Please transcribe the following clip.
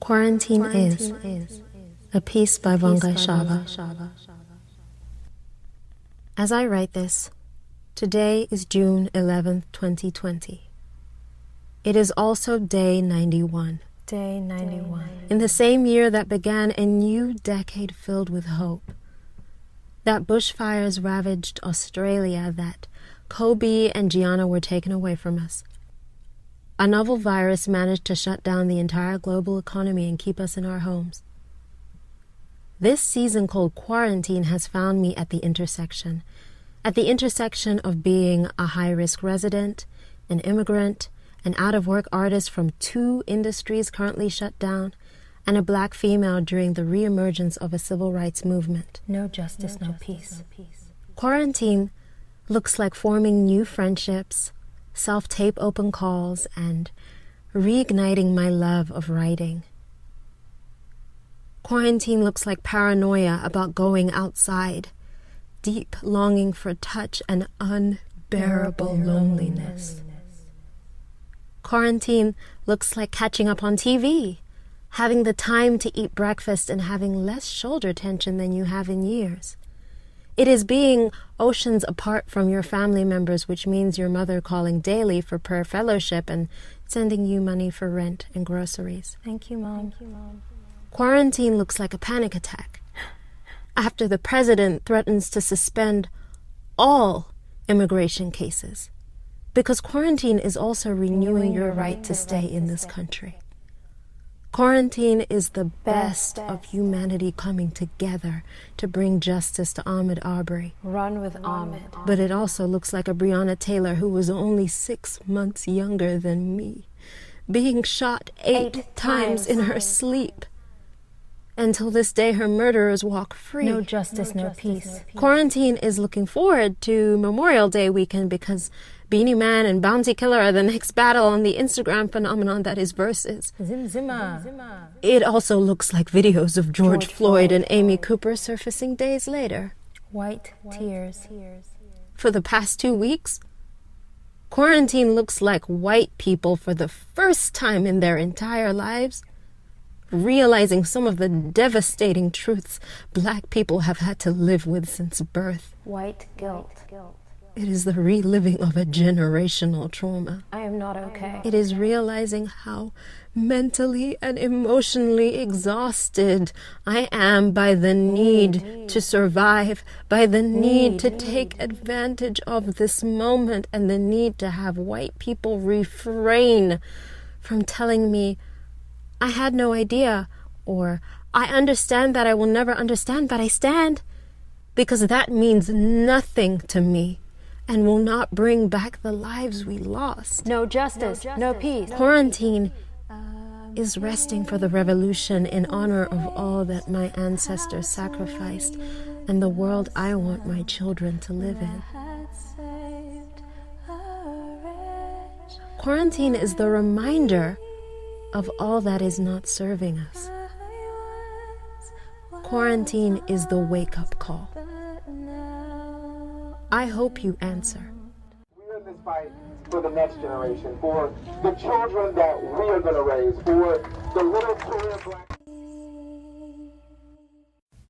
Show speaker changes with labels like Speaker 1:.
Speaker 1: Quarantine is a piece by Vongai Shava. As I write this, today is June 11th, 2020. It is also day 91.
Speaker 2: Day 91.
Speaker 1: In the same year that began a new decade filled with hope. That bushfires ravaged Australia, that Kobe and Gianna were taken away from us. A novel virus managed to shut down the entire global economy and keep us in our homes. This season called quarantine has found me at the intersection of being a high-risk resident, an immigrant, an out-of-work artist from 2 industries currently shut down, and a black female during the re-emergence of a civil rights movement.
Speaker 2: No justice, no peace.
Speaker 1: Quarantine looks like forming new friendships, self-tape open calls, and reigniting my love of writing. Quarantine looks like paranoia about going outside, deep longing for touch and unbearable loneliness. Quarantine looks like catching up on TV, having the time to eat breakfast and having less shoulder tension than you have in years. It is being oceans apart from your family members, which means your mother calling daily for prayer fellowship and sending you money for rent and groceries.
Speaker 2: Thank you, Mom.
Speaker 1: Quarantine looks like a panic attack after the president threatens to suspend all immigration cases, because quarantine is also renewing your right to stay in this country. Quarantine is the best of humanity coming together to bring justice to Ahmaud Arbery.
Speaker 2: Run with Ahmed.
Speaker 1: But it also looks like a Breonna Taylor who was only 6 months younger than me, being shot 8 times in her sleep. Until this day, her murderers walk free.
Speaker 2: No justice, no peace.
Speaker 1: Quarantine is looking forward to Memorial Day weekend because Beanie Man and Bounty Killer are the next battle on the Instagram phenomenon that is verses.
Speaker 2: Zimma.
Speaker 1: It also looks like videos of George Floyd and Amy Cooper surfacing days later.
Speaker 2: White tears.
Speaker 1: For the past 2 weeks, quarantine looks like white people for the first time in their entire lives realizing some of the devastating truths black people have had to live with since birth.
Speaker 2: White guilt.
Speaker 1: It is the reliving of a generational trauma.
Speaker 2: I am not okay.
Speaker 1: It is realizing how mentally and emotionally exhausted I am by the need to survive, by the need to take advantage of this moment, and the need to have white people refrain from telling me, I had no idea, or I understand that I will never understand, but I stand, because that means nothing to me and will not bring back the lives we lost.
Speaker 2: No justice, no peace.
Speaker 1: Quarantine is resting for the revolution in honor of all that my ancestors sacrificed and the world I want my children to live in. Quarantine is the reminder of all that is not serving us. Quarantine is the wake-up call. I hope you answer.
Speaker 3: We're in this fight for the next generation, for the children that we are going to raise, for the little queer black